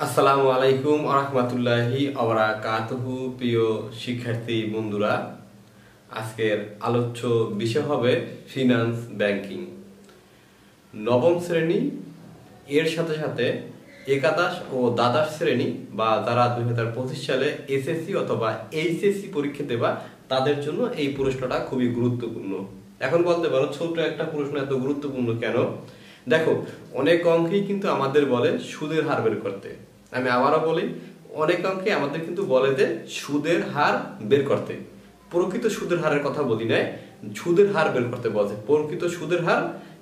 আসসালামু আলাইকুম ওয়া রাহমাতুল্লাহি ওয়া বারাকাতুহু। প্রিয় শিক্ষার্থী বন্ধুরা, আজকের আলোচ্য বিষয় হবে ফিনান্স ব্যাংকিং। নবম শ্রেণী এর সাথে সাথে একাদশ ও দ্বাদশ শ্রেণী বা যারা 2025 সালে এসএসসি অথবা এইচএসসি পরীক্ষা দেবা তাদের জন্য এই প্রশ্নটা খুবই গুরুত্বপূর্ণ। এখন বলতে পারো ছোট একটা প্রশ্ন এত গুরুত্বপূর্ণ কেন? দেখো, অনেক অঙ্কেই কিন্তু আমাদের বলে সুদের হার বের করতে। আমি আবারও বলি, অনেক অঙ্কে আমাদের কিন্তু বলে যে সুদের হার বের করতে। প্রকৃত সুদের হারের কথা বলি নাই, সুদের হার বের করতে বলছে। প্রকৃত সুদের হার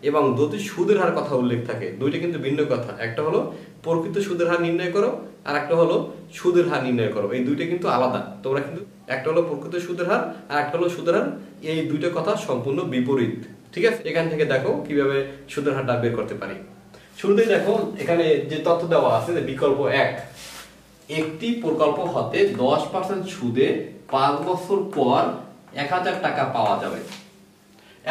এবং যদি সুদের হার কথা উল্লেখ থাকে, দুইটা কিন্তু ভিন্ন কথা। একটা হলো প্রকৃত সুদের হার নির্ণয় করো, আর একটা হলো সুদের হার নির্ণয় করো। এই দুইটা কিন্তু আলাদা। তোমরা কিন্তু একটা হলো প্রকৃত সুদের হার আর একটা হলো সুদের হার, এই দুইটা কথা সম্পূর্ণ বিপরীত। ঠিক আছে, এখান থেকে দেখো কিভাবে সুদের হারটা বের করতে পারি। শুরুতেই দেখো এখানে যে তথ্য দেওয়া আছে যে বিকল্প 1, একটি প্রকল্প হতে 10% সুদে 5 বছর পর 1000 টাকা পাওয়া যাবে।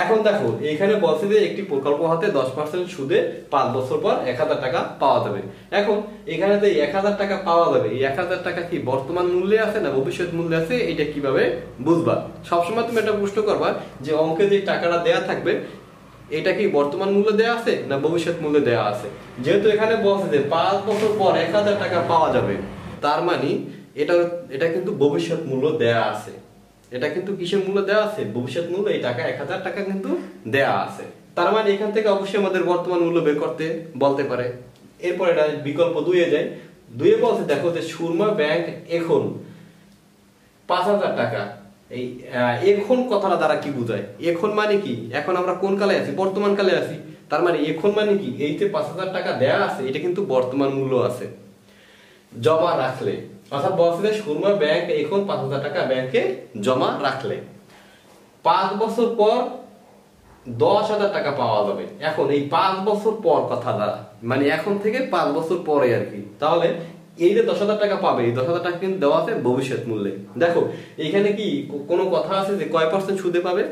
এখন দেখো এখানে বলছে যে একটি প্রকল্প হতে 10% সুদে 5 বছর পর 1000 টাকা পাওয়া যাবে। এখন এখানে যে 1000 টাকা পাওয়া যাবে, এই 1000 টাকা কি বর্তমান মূল্যে আছে না ভবিষ্যৎ মূল্যে আছে, এটা কিভাবে বুঝবা? সবসময় তুমি এটা প্রশ্ন করবা যে অঙ্কে যে টাকাটা দেয়া থাকবে এটা কি বর্তমান মূল্য দেয়া আছে না ভবিষ্যৎ মূল্য দেয়া আছে। যেহেতু এখানে বলছে যে 5 বছর পর 1000 টাকা পাওয়া যাবে, তার মানে এটা কিন্তু ভবিষ্যৎ মূল্য দেয়া আছে। এটা কিন্তু কিসের মূল্য দেওয়া আছে? ভবিষ্যৎ মূল্য। এই টাকা 1000 টাকা কিন্তু দেয়া আছে। তার মানে এখান থেকে অবশ্যই আমাদের বর্তমান মূল্য বের করতে বলতে পারে। এরপর এটা বিকল্প 2 এ যায়। 2 এ বলছে দেখো যে সুরমা ব্যাংক এখন 5000 টাকা। এই এখন কথাটা দ্বারা কি বোঝায়? এখন মানে কি? এখন আমরা কোন কালে আছি? বর্তমান কালে আছি। তার মানে এখন মানে কি? এই যে 5000 টাকা দেয়া আছে এটা কিন্তু বর্তমান মূল্য আছে। জমা রাখলে, অর্থাৎ বলছে যে সুরমা ব্যাংক এখন 5000 টাকা ব্যাংকে জমা রাখলে 5 বছর পর 10,000 টাকা পাওয়া যাবে। এখন এই 5 বছর পর কথাটা মানে এখন থেকে 5 বছর পরে আর কি। তাহলে এই যে 10,000 টাকা পাবে, এই 10,000 টাকা কিন্তু দেওয়া আছে ভবিষ্যৎ মূল্যে। দেখো এখানে কি কোনো কথা আছে যে কয় পার্সেন্ট সুদে পাবে?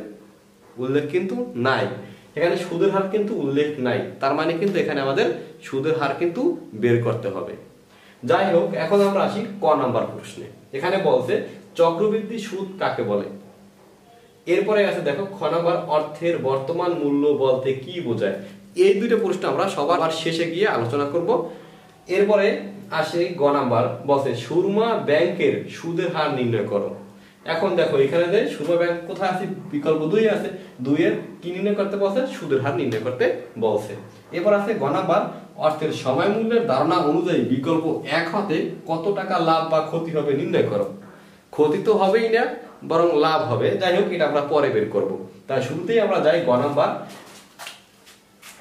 উল্লেখ কিন্তু নাই। এখানে সুদের হার কিন্তু উল্লেখ নাই। তার মানে কিন্তু এখানে আমাদের সুদের হার কিন্তু বের করতে হবে। যাই হোক, এখন আমরা আসি ক নাম্বার প্রশ্নে। এখানে বলছে চক্রবৃদ্ধি সুদ কাকে বলে। এরপরে আছে দেখো খ নাম্বার, অর্থের বর্তমান মূল্য বলতে কি বোঝায়। এই দুইটা প্রশ্ন আমরা সবার শেষে গিয়ে আলোচনা করব। এরপরে আসে গ নাম্বার, বলছে সুরমা ব্যাংকের সুদের হার নির্ণয় করো। এখন দেখো এখানে যে সুরমা ব্যাংক কোথায় আছে? বিকল্প 2 আছে। 2 এর কি নির্ণয় করতে বলছে? সুদের হার নির্ণয় করতে বলছে। এরপর আছে গ নাম্বার, অর্থের সময় মূল্যের ধারণা অনুযায়ী বিকল্প 1 হতে কত টাকা লাভ বা ক্ষতি হবে নির্ণয় করো। ক্ষতি তো হবেই না, বরং লাভ হবে। যাই হোক, এটা আমরা পরে বের করব। তাই শুরুতেই আমরা যাই গ নাম্বার।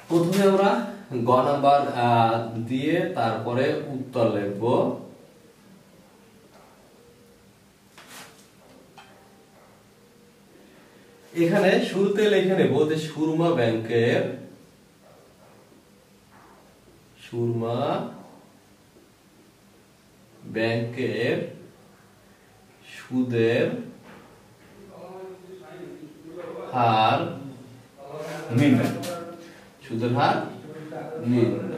প্রথমে আমরা গ নাম্বার দিয়ে তারপরে উত্তর লিখব। এখানে শুরুতে লিখে নেব যে সুরমা ব্যাংকের সুদের হার নির্ণয়। সুদের হার নির্ণয়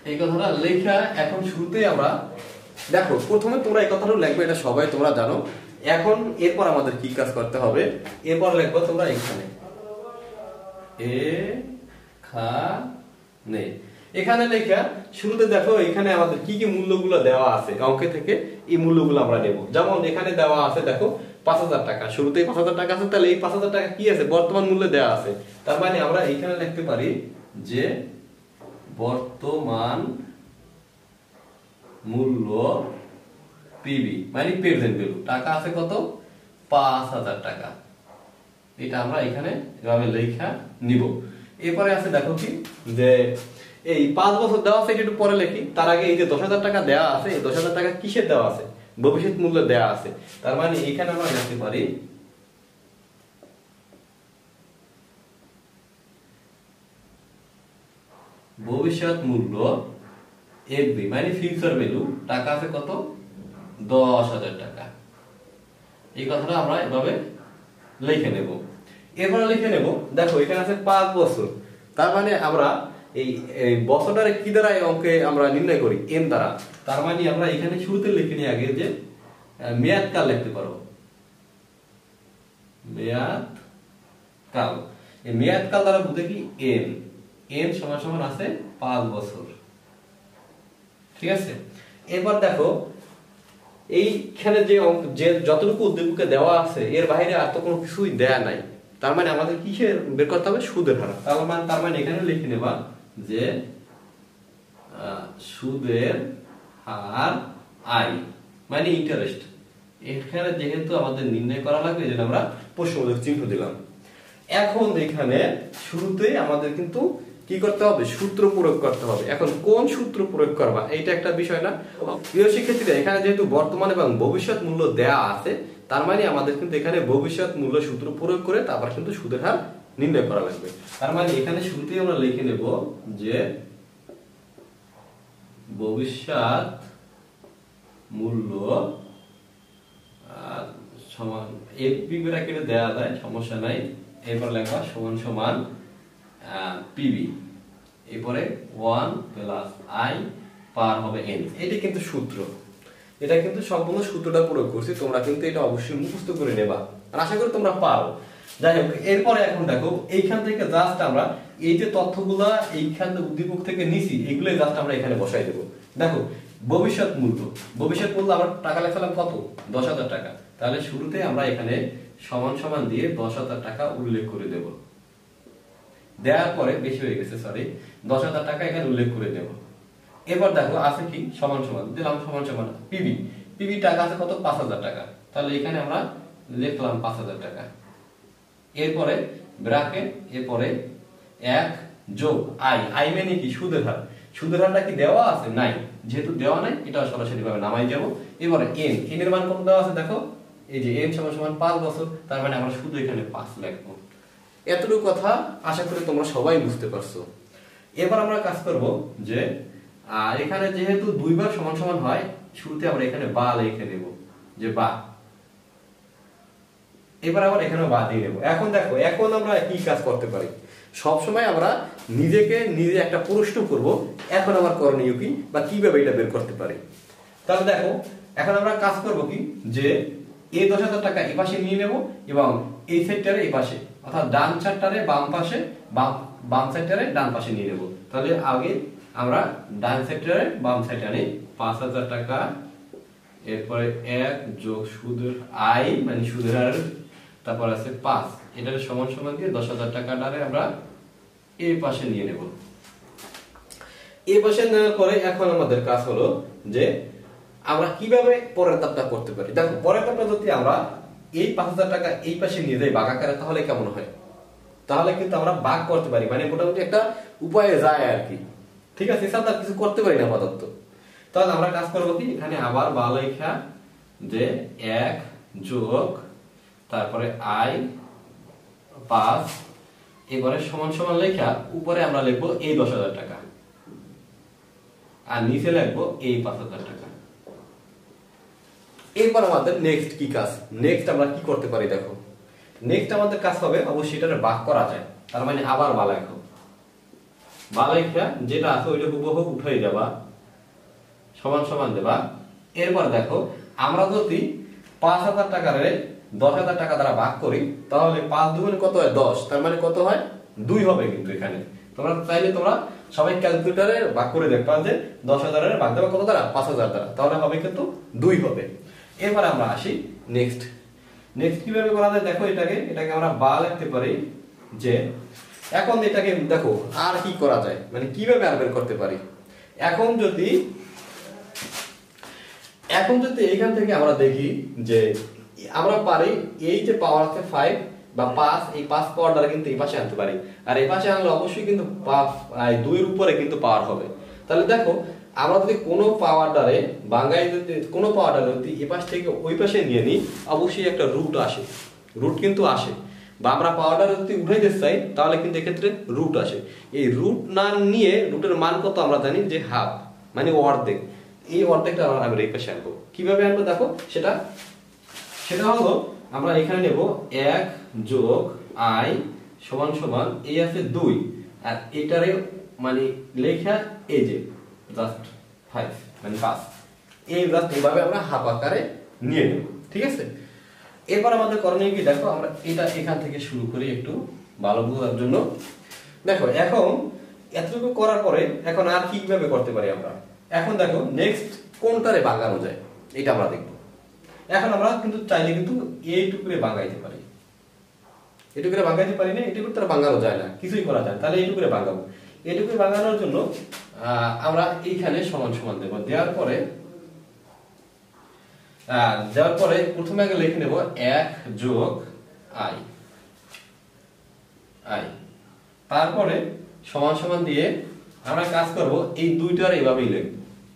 এই কথাটা লেখা। এখন শুরুতেই আমরা দেখো প্রথমে তোমরা এই কথাটা লিখবে, এটা সবাই তোমরা জানো। এখন এরপর আমাদের কি কাজ করতে হবে? এরপর লিখবো তোমরা এখানে এখানে লেখা শুরুতে দেখো এখানে আমাদের কি কি মূল্যগুলো দেওয়া আছে অঙ্কে থেকে, এই মূল্যগুলো আমরা নেব। যেমন এখানে দেওয়া আছে দেখো 5000 টাকা, শুরুতেই 5000 টাকা আছে। তাহলে এই 5000 টাকা কি আছে? বর্তমান মূল্যে দেওয়া আছে। তার মানে আমরা এখানে লিখতে পারি যে বর্তমান মূল্য পিবি মানে প্রেজেন্ট ভ্যালু। টাকা আছে কত? 5000 টাকা। এটা আমরা এখানে এভাবে লেখা নিব। এরপরে আছে দেখো কি যে এই 5 বছর দেওয়া আছে, এটা একটু পরে লিখি। তার আগে এই যে 10,000 টাকা দেওয়া আছে, এই 10,000 টাকা কিসের দেওয়া আছে? ভবিষ্যৎ মূল্য দেওয়া আছে। তার মানে এখানে আমরা লিখতে পারি ভবিষ্যৎ মূল্য এফবি মানে ফিউচার ভ্যালু। টাকা আছে কত? 10,000 টাকা। এই কথাটা আমরা এভাবে লিখে নেব। এরপরে লিখে নেব দেখো এখানে আছে 5 বছর। তার মানে আমরা এই বছরটারে কি দ্বারা এই অঙ্কে আমরা নির্ণয় করি? এন দ্বারা। তার মানে আমরা এখানে শুরুতে লিখে নিই আগে যে মেয়াদকাল লিখতে পারো, মেয়াদকাল। এই মেয়াদকাল দ্বারা বুঝে কি এন, এন সমান সমান আছে 5 বছর। ঠিক আছে, এবার দেখো এইখানে যে যতটুকু উদ্দীপকে দেওয়া আছে এর বাইরে আর তো কোনো কিছুই দেয়া নাই। তার মানে আমাদের কিসের বের করতে হবে? সুদের হার। তার মানে এখানে লিখে নেবা যে সুদের হার আই মানে ইন্টারেস্ট। এখানে যেহেতু আমাদের নির্ণয় করা লাগবে এজন্য আমরা প্রশ্নবোধক চিহ্ন দিলাম। এখন এখানে শুরুতেই আমাদের কিন্তু কি করতে হবে? সূত্র প্রয়োগ করতে হবে। এখন কোন সূত্র প্রয়োগ করবা এইটা একটা বিষয় না? প্রিয় শিক্ষার্থীরা, এখানে যেহেতু বর্তমান এবং ভবিষ্যৎ মূল্য দেয়া আছে, তার মানে আমাদের কিন্তু এখানে ভবিষ্যৎ মূল্য সূত্র প্রয়োগ করে তারপর কিন্তু সুদের হার নির্ণয় করা লাগবে। তার মানে এখানে শুরুতেই আমরা লিখে নেব যে ভবিষ্যৎ মূল্য সমান এপি ব্র্যাকেটে দেয়া যায়, সমস্যা নাই। এরপর লেখা সমান সমান পিবি, এরপরে 1 প্লাস আই পার হবে এন। এটি কিন্তু সূত্র, এটা কিন্তু সম্পূর্ণ সূত্রটা প্রয়োগ করছি। তোমরা কিন্তু এটা অবশ্যই মুখস্থ করে নেবা আর আশা করি তোমরা পারো। যাই হোক, এরপরে এখন দেখো এইখান থেকে জাস্ট আমরা এই যে তথ্যগুলা এইখান উদ্দীপক থেকে নিছি এগুলো জাস্ট আমরা এখানে বসাই দেব। দেখো ভবিষ্যৎ মূল্য, ভবিষ্যৎ মূল্য আমরা টাকা লেখালাম কত? 10,000 টাকা। তাহলে শুরুতে আমরা এখানে সমান সমান দিয়ে 10,000 টাকা উল্লেখ করে দেব। দেওয়ার পরে বেশি হয়ে গেছে, সরি, 10,000 টাকা এখানে উল্লেখ করে দেব। এবার দেখো আছে কি? সমান সমান দিলাম, সমান সমান পিবি। পিবি টাকা আছে কত? 5,000 টাকা। তাহলে এখানে আমরা লিখলাম 5,000 টাকা। এরপরে ব্র্যাকেট, এরপরে 1 যোগ আই। আই মানে কি? সুদের হার। সুদের হারটা কি দেওয়া আছে? নাই। যেহেতু দেওয়া নাই এটা সরাসরি ভাবে নামাই যাব। এবারে এন, এন এর মান কত দেওয়া আছে দেখো, এই যে এন সমান সমান 5 বছর। তার মানে আমরা শুধু এখানে 5 লিখব। এতটুকু কথা আশা করি তোমরা সবাই বুঝতে পারছো। এবার আমরা কাজ করব যে এখানে যেহেতু দুইবার সমান সমান হয়, শুরুতে আমরা এখানে বা লিখে দেব যে বা। এবার আবার এখানে বা দিয়ে দেব। এখন দেখো, এখন আমরা কি কাজ করতে পারি? সব সময় আমরা নিজেকে নিজে একটা প্রশ্ন করব, এখন আমার করণীয় কি বা কিভাবে এটা বের করতে পারি। তাহলে দেখো এখন আমরা কাজ করব কি, যে এই 10,000 টাকা এই পাশে নিয়ে নেব এবং এই সেক্টরে এই পাশে, অর্থাৎ ডান সাইডটারে বাম পাশে, বাম সাইডটারে ডান পাশে নিয়ে নেব। তাহলে আগে আমরা ডান সেক্টরে বাম সাইডে আনি 5,000 টাকা। এরপরে 1 যোগ সুদের আই মানে সুদের হার, তারপর আছে 5, এটার সমান সমান দিয়ে 10,000 টাকাটারে আমরা এই পাশে নিয়ে নেব। এই পাশে নেওয়ার পরে এখন আমাদের কাজ হলো যে আমরা কিভাবে পরের ধাপটা করতে পারি। দেখো পরের ধাপটা যদি আমরা এই 5,000 টাকা এই পাশে নিয়ে যাই ভাগ আকারে, তাহলে কেমন হয়? তাহলে কিন্তু আমরা ভাগ করতে পারি, মানে মোটামুটি একটা উপায়ে যায় আর কি। ঠিক আছে, এছাড়া কিছু করতে পারি না আপাতত। তাহলে আমরা কাজ করবো কি, এখানে আবার বা লেখা যে 1 যোগ তারপরে আই 5, এবারে সমান সমান লেখা উপরে আমরা লিখবো এই 10,000 টাকা আর নিচে লিখবো এই 5,000 টাকা। এরপর আমাদের নেক্সট কি কাজ? নেক্সট আমরা কি করতে পারি? দেখো নেক্সট আমাদের কাজ হবে অবশ্যই এটা ভাগ করা যায়। তার মানে আবার বা লেখো, বা লেখা যেটা আছে ওইটা হুবহু উঠাই দেবা, সমান সমান দেবা। এরপর দেখো আমরা যদি 5,000 টাকারে 10,000 টাকা দ্বারা ভাগ করি, তাহলে 5 দুগুণে কত হয়? 10। তার মানে কত হয়? 2 হবে। কিন্তু এখানে তোমরা চাইলে তোমরা সবাই ক্যালকুলেটরে ভাগ করে দেখবা যে 10,000 এর ভাগ দেবা কত দ্বারা? 5,000 দ্বারা। তাহলে হবে কিন্তু 2 হবে। এরপর আমরা আসি নেক্সট। নেক্সট কিভাবে করা যায় দেখো, এটাকে আমরা বা লিখতে পারি যে এখন এটাকে দেখো আর কি করা যায়, মানে কিভাবে আর বের করতে পারি। এখন যদি এইখান থেকে আমরা দেখি যে আমরা পারি এই যে পাওয়ার আছে 5 বা 5, এই 5 পাওয়ার দ্বারা কিন্তু এই পাশে আনতে পারি। আর এই পাশে আনলে অবশ্যই কিন্তু 2 এর উপরে কিন্তু পাওয়ার হবে। তাহলে দেখো আমরা যদি কোনো পাওয়ার দ্বারে বাঙ্গাই যদি কোনো পাওয়ার দ্বারা যদি এই পাশ থেকে ওই পাশে নিয়ে নিই, অবশ্যই একটা রুট আসে, রুট কিন্তু আসে। বা আমরা পাওয়ারটা যদি উঠাইতে চাই তাহলে কিন্তু এক্ষেত্রে রুট আসে। এই রুট না নিয়ে রুটের মান কত আমরা জানি যে হাফ, মানে অর্ধেক। এই অর্ধেকটা আমরা এই পাশে আনবো। কিভাবে আনবো দেখো, সেটা হলো আমরা এখানে নেব 1 যোগ আই সমান সমান এই আছে 2, আর এটারে মানে লেখা এই যে জাস্ট 5 মানে 5 এই জাস্ট এইভাবে আমরা হাফ আকারে নিয়ে নেব, ঠিক আছে। এরপর আমাদের করণীয় কি দেখো, আমরা এটা এখান থেকে শুরু করি একটু ভালো বোঝার জন্য। দেখো এখন এতটুকু করার পরে এখন আর কিভাবে করতে পারি আমরা, এখন দেখো নেক্সট কোনটারে ভাঙানো যায় এটা আমরা দেখব। এখন আমরা কিন্তু চাইলে কিন্তু এইটুকুরে ভাঙাইতে পারি, এটুকুরে ভাঙাইতে পারি না, এটুকুরে তার ভাঙানো যায় না, কিছুই করা যায়, তাহলে এইটুকুরে ভাঙাবো। এইটুকুরে ভাঙানোর জন্য আমরা এইখানে সমান সমান দেব, দেওয়ার পরে প্রথমে আগে লিখে নেব 1 যোগ i, তারপরে সমান সমান দিয়ে আমরা কাজ করব এই দুইটার এইভাবেই লিখব।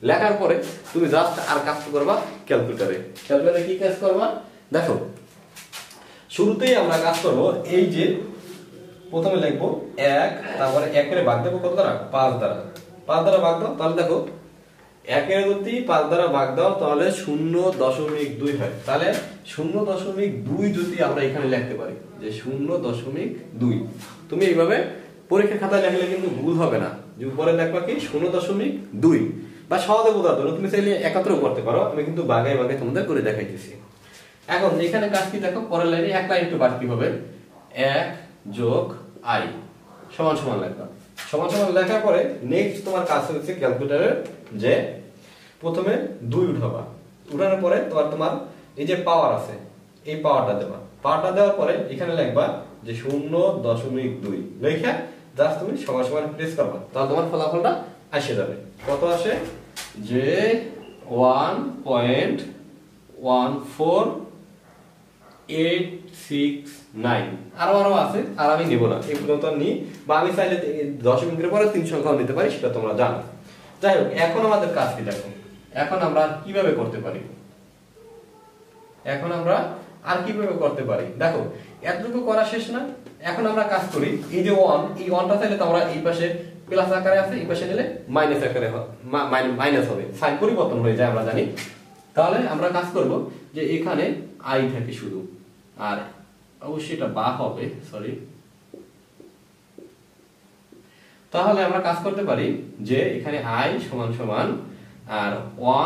লেখার পরে তুমি জাস্ট আর কাজ করবা ক্যালকুলেটরে কি কাজ করবা দেখো, শুরুতেই আমরা কাজ করব এই যে প্রথমে লিখবো 1, তারপরে 1 করে ভাগ দেব কত দ্বারা, 5 দ্বারা, 5 দ্বারা ভাগ দাও, তাহলে দেখো 1 এর যদি 5 দ্বারা ভাগ দাও তাহলে 0.2 হয়, তাহলে 0.2 যদি আমরা এখানে লিখতে পারি যে 0.2, তুমি এইভাবে পরীক্ষা খাতায় লিখলে কিন্তু ভুল হবে না, যে উপরে লিখবা কি 0.2, বা সহজে বোঝার জন্য তুমি চাইলে একাত্তর করতে পারো, আমি কিন্তু ভাগায় ভাগায় তোমাদের করে দেখাইতেছি। এখন এখানে কাজ কি দেখো, পরের লাইনে এক লাইন একটু বাড়তি হবে, 1 যোগ i সমান সমান লেখা, সমান সমান লেখার পরে নেক্সট তোমার কাজ হচ্ছে ক্যালকুলেটরে যে প্রথমে 2 উঠাবা, উঠানোর পরে তোমার এই যে পাওয়ার আছে এই পাওয়ারটা দেবা, পাওয়ারটা দেওয়ার পরে এখানে লিখবা যে 0.2 লেখা জাস্ট তুমি সমান সমান প্রেস করবা, তাহলে তোমার ফলাফলটা আসে যাবে। কত আসে যে 1.1486 আরো আছে, আর আমি নেব না, এগুলো তো নিই, বা আমি চাইলে দশমিকের পরে 3 সংখ্যাও নিতে পারি, সেটা তোমরা জানো। যাই হোক, এখন আমাদের কাজ কি দেখো, এখন আমরা কিভাবে করতে পারি, দেখো এতটুকু করা শেষ না, এখন আমরা কাজ করি এই যে 1, এই 1টা চাইলে তোমরা এই পাশে প্লাস আকারে আছে, এই পাশে নিলে মাইনাস আকারে মাইনাস হবে, সাইন পরিবর্তন হয়ে যায় আমরা জানি। তাহলে আমরা কাজ করব যে এখানে i থাকে শুধু, আর অবশ্যই এটা বা হবে, সরি, তাহলে আমরা কাজ করতে পারি যে এখানে i সমান সমান আর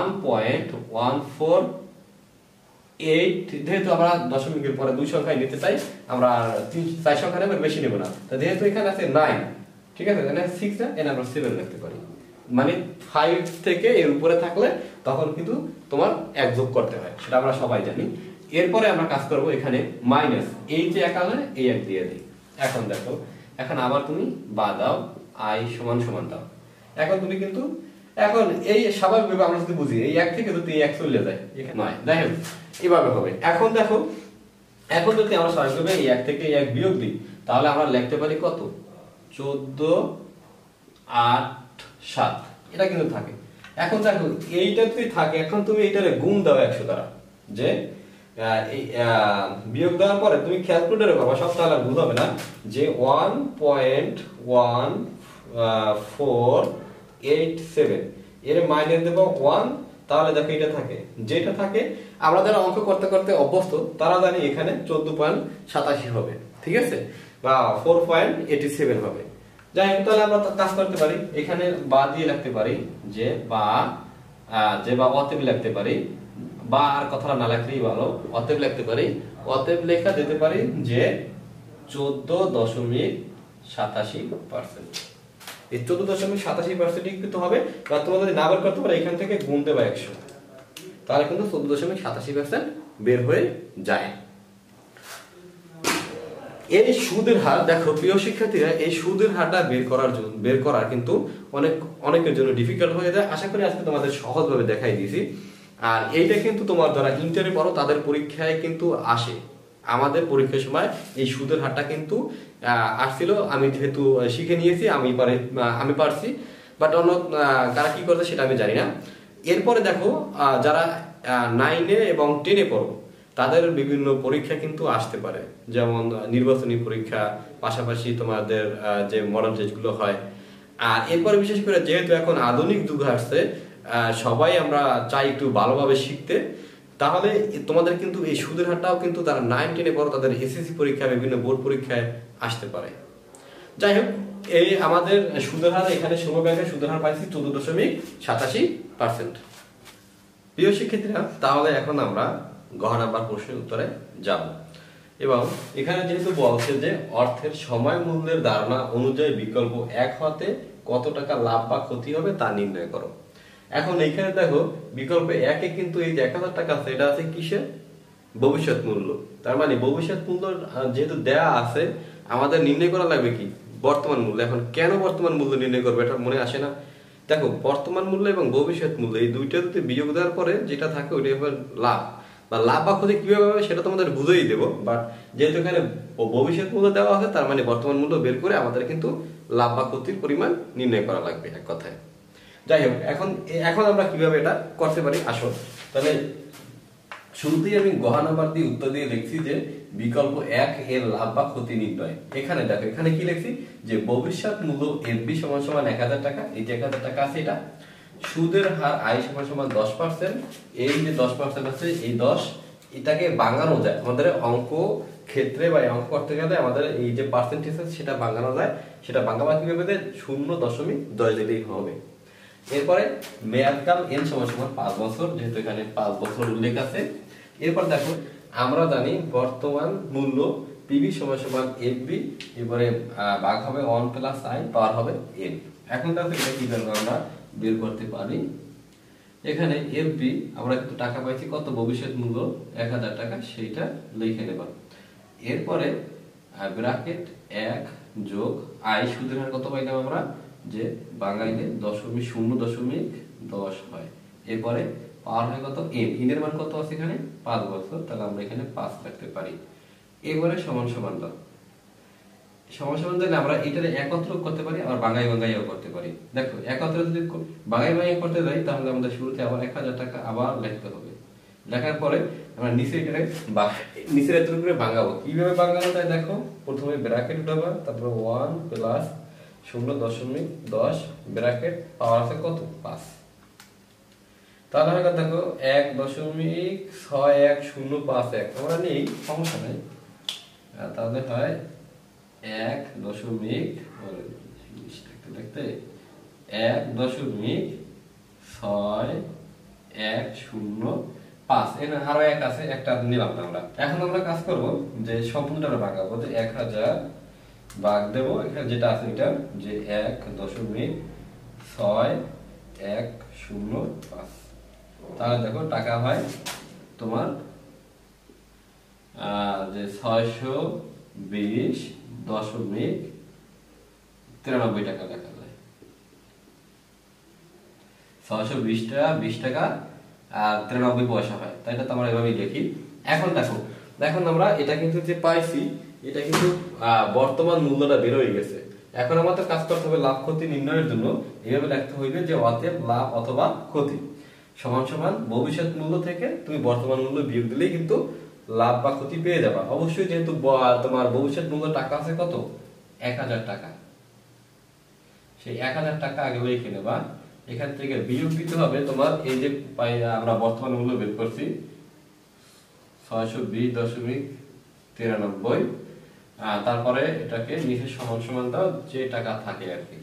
1.148, যেহেতু আমরা দশমিকের পরে 2 সংখ্যায় নিতে চাই, আমরা 4 সংখ্যা নেব, বেশি নেব না, তো যেহেতু এখানে আছে 9, ঠিক আছে, এখানে 6 না, এখানে আমরা 7 লিখতে পারি, মানে 5 থেকে এর উপরে থাকলে তখন কিন্তু তোমার 1 যোগ করতে হয়, সেটা আমরা সবাই জানি। এরপরে আমরা কাজ করব এখানে মাইনাস, এই যে 1 আলে এই 1 দিয়ে দিই। এখন দেখো, এখন আবার তুমি বা দাও i সমান সমান দাও, এখন তুমি কিন্তু এখন এই স্বাভাবিকভাবে আমরা যদি বুঝি এই 1 থেকে যদি 1 চলে যায় এখানে নয়, দেখো এইভাবে হবে। এখন দেখো, এখন যদি আমরা স্বাভাবিকভাবে এই 1 থেকে 1 বিয়োগ দিই, তাহলে আমরা লিখতে পারি কত, 14 8 7, এটা কিন্তু থাকে। এখন দেখো এইটা যদি থাকে, এখন তুমি এটারে গুণ দাও 100 দ্বারা, যে এই বিয়োগ দেওয়ার পরে তুমি ক্যালকুলেটরে করবা, সব তাহলে ভুল হবে না, যে 1.1487 এর মাইনাস দেব 1, তাহলে দেখো এটা থাকে, যেটা থাকে আমরা যারা অঙ্ক করতে করতে অভ্যস্ত তারা জানি এখানে 14.87 হবে, ঠিক আছে, বা 4.87 হবে। যাই হোক, তাহলে আমরা কাজ করতে পারি, এখানে বা দিয়ে লিখতে পারি যে বা অতএব লিখতে পারি, বা আর কথাটা না লিখলেই ভালো, অতএব লিখতে পারি, অতএব লেখা যেতে পারি যে 14.87%, এই 14.87% কিন্তু হবে, বা তোমরা যদি না বের করতে পারো এখান থেকে গুণ দেবা 100, তাহলে কিন্তু 14.87% বের হয়ে যায়। এই সুদের হার দেখো প্রিয় শিক্ষার্থীরা, এই সুদের হারটা বের করা কিন্তু অনেকের জন্য ডিফিকাল্ট হয়ে যায়। আশা করি আজকে তোমাদের সহজভাবে দেখাই দিয়েছি। আর এইটা কিন্তু তোমার যারা ইন্টারে পড়ো তাদের পরীক্ষায় কিন্তু আসে, আমাদের পরীক্ষার সময় এই সুদের হারটা কিন্তু আসছিল, আমি যেহেতু শিখে নিয়েছি আমি পারছি, বাট অন্য কারা কি করছে সেটা আমি জানি না। এরপরে দেখো যারা 9 এবং 10 পড়ো তাদের বিভিন্ন পরীক্ষা কিন্তু আসতে পারে, যেমন নির্বাচনী পরীক্ষা, পাশাপাশি তোমাদের যে মডেল টেস্টগুলো হয়। আর এরপরে বিশেষ করে যেহেতু এখন আধুনিক যুগ আসছে, সবাই আমরা চাই একটু ভালোভাবে শিখতে, তাহলে তোমাদের কিন্তু এই সুদের হারটাও কিন্তু তারা 9-10 পড়ো তাদের এসএসসি পরীক্ষা, বিভিন্ন বোর্ড পরীক্ষায় আসতে পারে। যাই হোক, এই আমাদের সুদের হার এখানে সময় ব্যাংকের সুদের হার পাইছি 14.87%। প্রিয় শিক্ষার্থীরা, তাহলে এখন আমরা ঘ নাম্বার প্রশ্নের উত্তরে যাব। এবং এখানে যেহেতু বলছে যে অর্থের সময় মূল্যের ধারণা অনুযায়ী বিকল্প 1 হতে কত টাকা লাভ বা ক্ষতি হবে তা নির্ণয় করো। এখন এখানে দেখো বিকল্প 1-এ কিন্তু এই যে 1000 টাকা আছে, এটা আছে কিসের? ভবিষ্যৎ মূল্য। তার মানে ভবিষ্যৎ মূল্য যেহেতু দেয়া আছে, আমাদের নির্ণয় করা লাগবে কি? বর্তমান মূল্য। এখন কেন বর্তমান মূল্য নির্ণয় করবে এটা মনে আসে না? দেখো, বর্তমান মূল্য এবং ভবিষ্যৎ মূল্য এই দুইটা যদি বিয়োগ দেওয়ার পরে যেটা থাকে ওইটাই হবে লাভ, বা লাভ বা ক্ষতি কিভাবে হবে সেটা তোমাদের বুঝেই দেবো। বাট যেহেতু এখানে ভবিষ্যৎ মূল্য দেওয়া আছে, তার মানে বর্তমান মূল্য বের করে আমাদের কিন্তু লাভ বা ক্ষতির পরিমাণ নির্ণয় করা লাগবে এক কথায়। যাই হোক, এখন আমরা কিভাবে এটা করতে পারি আসো। তাহলে শুরুতেই আমি গহা নাম্বার দিয়ে উত্তর দিয়ে লিখছি যে বিকল্প 1 এর লাভ বা ক্ষতি নির্ণয়। এখানে দেখো, এখানে কি লিখছি যে ভবিষ্যৎ মূল্য এফবি সমান 1000 টাকা। এই যে 1000 টাকা আছে, এটা সুদের হার আই সমান 10%। এই যে 10% আছে, এই 10 এটাকে ভাঙানো যায় আমাদের অঙ্ক ক্ষেত্রে, বা অঙ্ক করতে গেলে আমাদের এই যে পার্সেন্টেজ আছে সেটা ভাঙানো যায়। সেটা ভাঙাবা কিভাবে? 0.10 দিলেই হবে। এরপরে মেয়াদকাল n সমান 5 বছর, যেহেতু এখানে 5 বছর উল্লেখ আছে। এরপর দেখো, আমরা জানি বর্তমান মূল্য পিবি সমান এফবি, এবারে ভাগ হবে 1 প্লাস আই, পাওয়ার হবে n। এখন দেখো এটা কি করব, আমরা বের করতে পারি। এখানে এফবি আমরা কিন্তু টাকা পাইছি কত? ভবিষ্যৎ মূল্য 1000 টাকা, সেইটা লিখে নেব। এরপরে ব্র্যাকেট 1 যোগ আই, সুদের হার কত পাইলাম আমরা? যে বাঙাইলে 0.10 হয়। এরপরে পাওয়ার হয় কত? n এর মান কত আছে এখানে? 5 বছর, তাহলে আমরা এখানে 5 রাখতে পারি। এবারে সমান সমান দাও, সমান সমান দিলে আমরা এটারে একত্র করতে পারি, আবার ভাঙাইও করতে পারি। দেখো, একত্র যদি ভাঙাই করতে যাই তাহলে আমাদের শুরুতে আবার 1000 টাকা আবার লিখতে হবে। লেখার পরে আমরা নিচে এটারে নিচের এত করে ভাঙাবো। কিভাবে ভাঙানো যায় দেখো, প্রথমে ব্র্যাকেট উঠাবা, তারপর 1 প্লাস 0.10 ব্র্যাকেট, পাওয়ার আছে কত? 5। তাহলে আমরা দেখো 1.6105 আমরা নেই, সমস্যা নেই। তাহলে হয় 1.6105। এখানে আরো 1 আছে, একটা নিলাম না আমরা। এখন আমরা কাজ করব যে সম্পূর্ণটা ভাঙাবো, যে 1000 ভাগ দেবো এখানে যেটা আছে এটা, যে 1.6105। তাহলে দেখো টাকা হয় তোমার যে 620.93 টাকা লেখা যায়। 620 টাকা 20 টাকা আর 93 পয়সা হয়, তাই এটা তো আমরা এভাবেই লিখি। এখন দেখো, এখন আমরা এটা কিন্তু যে পাইছি, এটা কিন্তু বর্তমান মূল্যটা বের হয়ে গেছে। এখন আমাদের কাজ করতে হবে লাভ ক্ষতি নির্ণয়ের জন্য। এইভাবে লিখতে হইবে যে অতএব লাভ অথবা ক্ষতি সমান সমান ভবিষ্যৎ মূল্য থেকে তুমি বর্তমান মূল্য বিয়োগ দিলেই কিন্তু লাভ বা ক্ষতি পেয়ে যাবা। অবশ্যই যেহেতু তোমার ভবিষ্যৎ মূল্য টাকা আছে কত? 1000 টাকা, সেই 1000 টাকা আগে লিখে নেবা। এখান থেকে বিয়োগ দিতে হবে তোমার এই যে আমরা বর্তমান মূল্য বের করছি 620.93, তারপরে এটাকে নিচে সমান সমান দাও যে টাকা থাকে আর কি।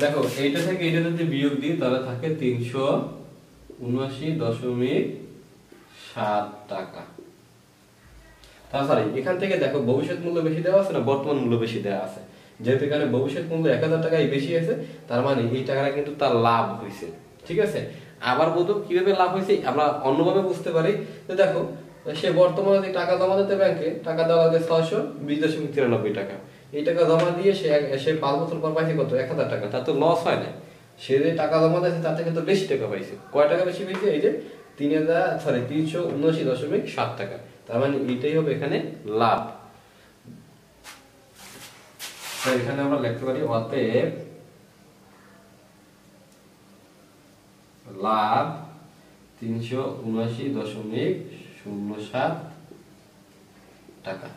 দেখো, এইটা থেকে এটা যদি বিয়োগ দিই তাহলে থাকে 379.7 টাকা। তাছাড়া এখান থেকে দেখো ভবিষ্যৎ মূল্য বেশি দেওয়া আছে না, বর্তমান মূল্য বেশি দেওয়া আছে। যেহেতু এখানে ভবিষ্যৎ মূল্য 1000 টাকাই বেশি আছে, তার মানে এই টাকাটা কিন্তু তার লাভ হয়েছে। ঠিক আছে, আবার বলতো কিভাবে লাভ হয়েছে আমরা অন্যভাবে বুঝতে পারি। তো দেখো, সে বর্তমানে যে টাকা জমা দিতে ব্যাংকে, টাকা দেওয়া লাগে 620.93 টাকা। এই টাকা জমা দিয়ে সে 5 বছর পর পাইছে কত? 1000 টাকা। তার তো লস হয় না, সে যে টাকা জমা দিয়েছে তার থেকে তো বেশি টাকা পাইছে। কয় টাকা বেশি পেয়েছে? এই যে 379.7 টাকা। তার মানে এটাই হবে এখানে লাভ। এখানে আমরা লিখতে পারি অতএব লাভ 379.07 টাকা।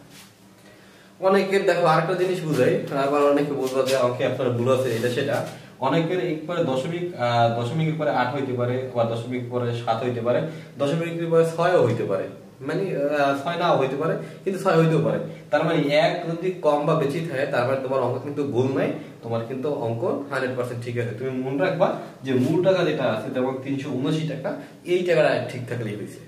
অনেকের দেখো আরেকটা জিনিস বুঝাই, আবার অনেকে বলবো যে অঙ্কে আপনার ভুল আছে, এটা সেটা। অনেকের একবারে দশমিকের পরে 8 হইতে পারে, আবার দশমিক পরে 7 হইতে পারে, দশমিকের পরে 6ও হইতে পারে। মানে 6 নাও হইতে পারে, কিন্তু 6 হইতেও পারে। তার মানে 1 যদি কম বা বেশি থাকে তার মানে তোমার অঙ্ক কিন্তু ভুল নাই, তোমার কিন্তু অঙ্ক 100% ঠিক আছে। তুমি মনে রাখবা যে মূল টাকা যেটা আছে যেমন 379 টাকা, এই টাকাটা ঠিক থাকলেই হয়েছে।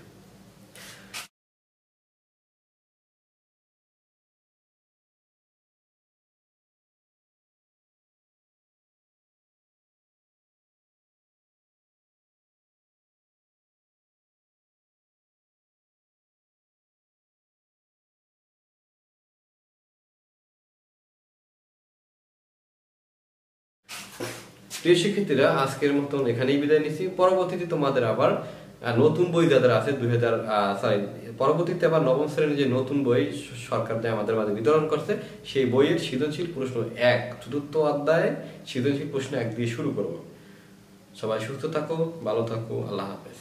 প্রিয় শিক্ষার্থীরা, আজকের মতন এখানেই বিদায় নিচ্ছি। পরবর্তীতে তোমাদের আবার নতুন বই যাদের আছে 2000 সরি, পরবর্তীতে আবার নবম শ্রেণীর যে নতুন বই সরকার আমাদের মাঝে বিতরণ করছে, সেই বইয়ের সৃজনশীল প্রশ্ন 1 চতুর্থ অধ্যায়ে সৃজনশীল প্রশ্ন 1 দিয়ে শুরু করব। সবাই সুস্থ থাকো, ভালো থাকো, আল্লাহ হাফেজ।